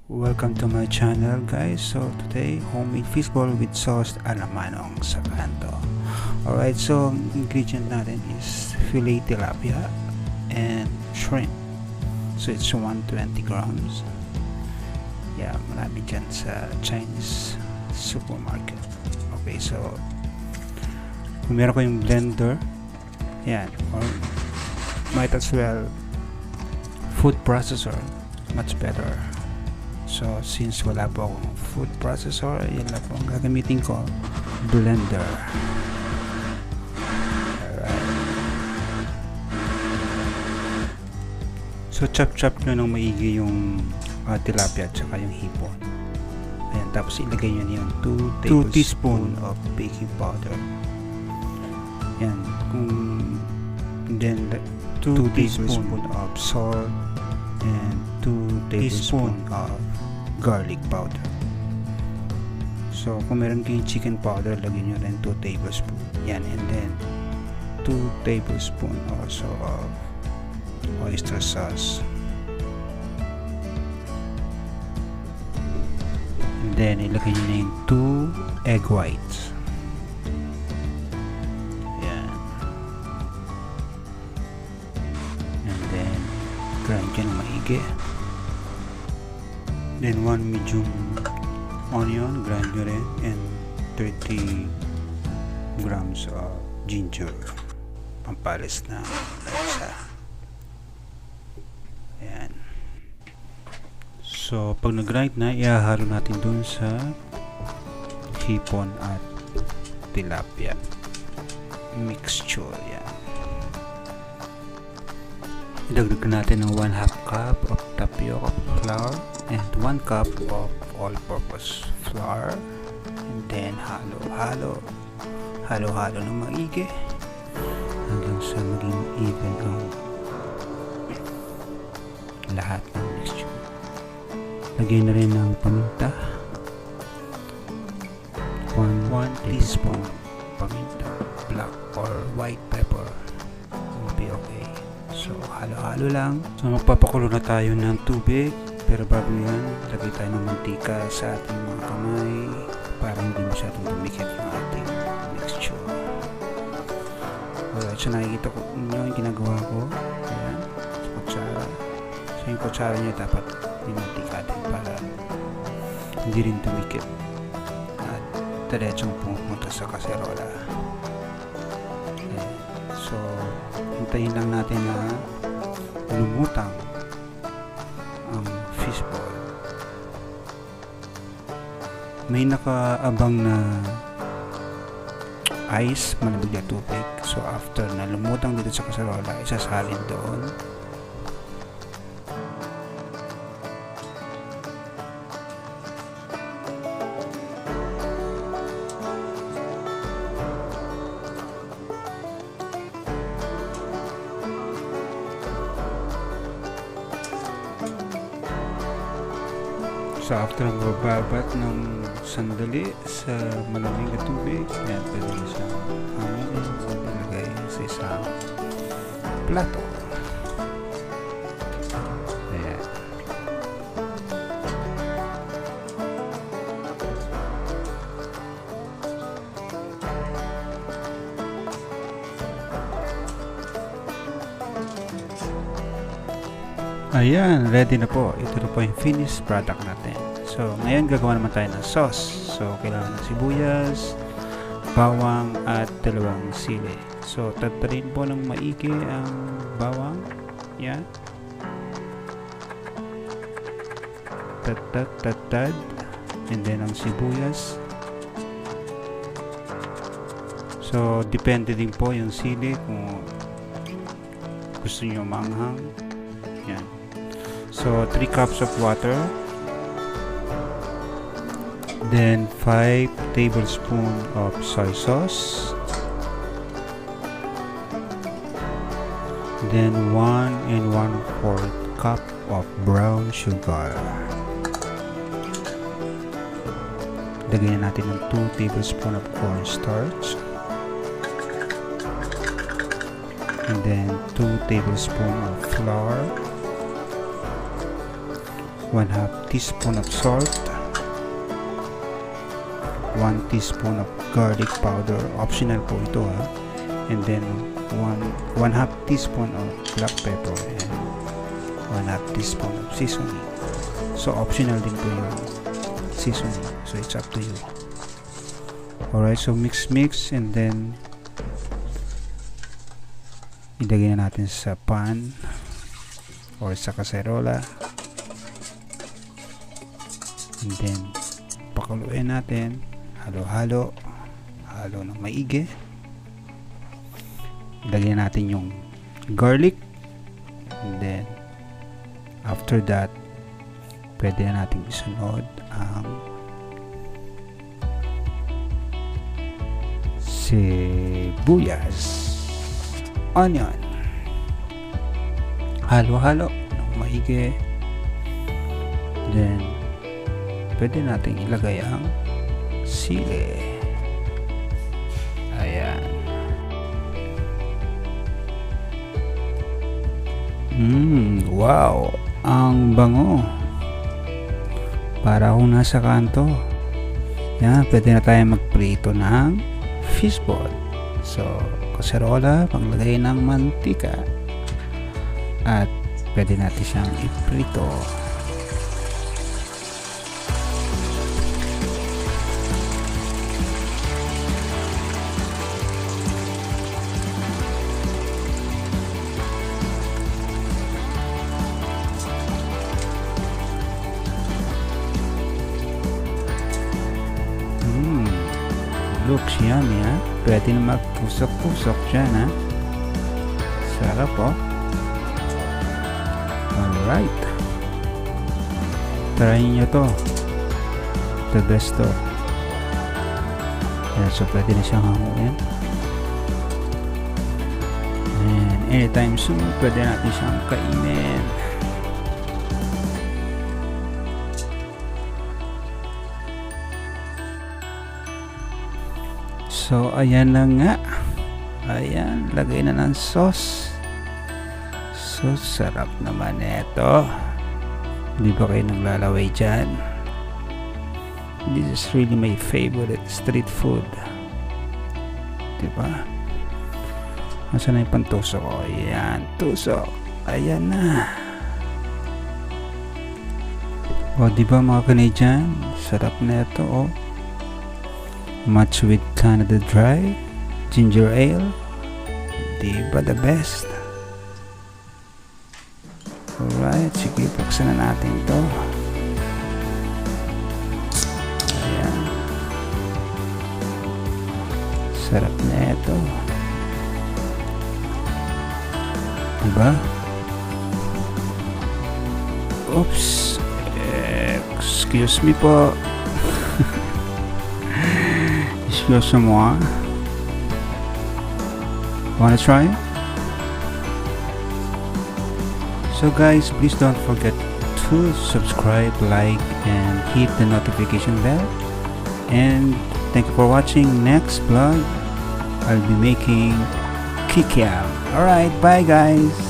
Welcome to my channel, guys. So today, homemade fishball with sauce ala manong sa kanto. Alright, so ang ingredient natin is filet tilapia and shrimp. So it's 120 grams. Yeah, marami dyan sa Chinese supermarket. Okay, so kung meron ko yung blender, yan, or might as well food processor, much better. So since wala po akong food processor, yan lang po ang gagamitin ko, blender. Alright. So chop nyo ng maigi yung tilapia at saka yung hipon. Ayan, tapos ilagay nyo yung 2 teaspoon of baking powder. Yan, then 2 tablespoon of salt and 2 tablespoon of garlic powder. So kung meron kayong chicken powder, lagyan nyo rin 2 tablespoon. Yan, and then 2 tablespoon also of oyster sauce. And then ilagay nyo na yung 2 egg whites. Grind yan maigi. Then 1 medium onion, grind nyo rin, and 30 grams of ginger, pampalis na isa. Ayan. So pag nag-grind na, ihahalo natin dun sa hipon at tilapia mixture. Yan. Idagdag natin ng 1/2 cup of tapioca flour and 1 cup of all-purpose flour, and then halo-halo ng maigi hanggang sa maging even ang lahat ng mixture. Lagyan na rin ng paminta, 1 teaspoon paminta, black or white pepper will be okay. So halo-halo lang. So magpapakulo na tayo ng tubig, pero bago yan, lagay tayo ng mantika sa ating mga kamay para hindi masyadong dumikit yung ating mixture. Alright, so nakikita ko ninyo yung ginagawa ko. Ayan, sa kutsara. So yung kutsara nyo dapat dimantika din para hindi rin dumikit at diretsong pumunta sa kaserola. Ayan. So hintayin lang natin na lumutang ang fishball. May nakaabang na ice, malamig na tubig. So after na lumutang dito sa kaserola, isasalin doon. So after mababat ng sandali sa malamig na tubig, yan, pwede nyo siyang hamunin o ilagay sa isang plato. Ayan. Ayan, ready na po. Ito na po yung finished product natin. So, ngayon gagawa naman tayo ng sauce. So, kailangan ng sibuyas, bawang, at 2 sili. So, tatarin po ng maigi ang bawang. Yan. Tad. And then ang sibuyas. So, depende din po yung sili kung gusto nyo manghang. Yan. So 3 cups of water, then 5 tablespoons of soy sauce, then 1 1/4 cup of brown sugar. Lagyan natin ng 2 tablespoons of cornstarch, and then 2 tablespoons of flour, 1/2 teaspoon of salt, 1 teaspoon of garlic powder, optional po ito ha, and then 1/2 teaspoon of black pepper and 1/2 teaspoon of seasoning. So optional din po yung seasoning, so it's up to you. Alright, so mix and then ilagay na natin sa pan or sa kaserola, and then pakuluin natin, halo ng maigi. Ilagay natin yung garlic, and then after that pwede na natin isunod ang sibuyas, onion, halo ng maigi. Then pwede natin ilagay ang sili. Ayan. Wow, ang bango, para akong nasa kanto. Yan, pwede na tayo magprito ng fishball. So kaserola, panglagay ng mantika, at pwede natin siyang iprito. Looks yummy ha. Pwede na magpusok-pusok dyan ha. Sarap po. Alright, try nyo to. The best to. Ayan, so pwede na siyang hanguin. And anytime soon pwede natin siyang kainin. So ayan na nga. Ayan, lagay na ng sauce. So sarap naman ito. Hindi ba kayo naglalaway dyan? This is really my favorite street food. Diba? Nasaan na yung pantusok ko? Ayan, tusok. Ayan na. O diba mga Canadian? Sarap na ito oh. Match with Canada Dry ginger ale, diba the best? Alright, sige, buksan na natin to. Ayan, sarap na ito, diba? Oops, excuse me po. Excuse-moi. Wanna try? So guys, please don't forget to subscribe, like, and hit the notification bell. And thank you for watching. Next vlog, I'll be making kikiam. Alright, bye guys.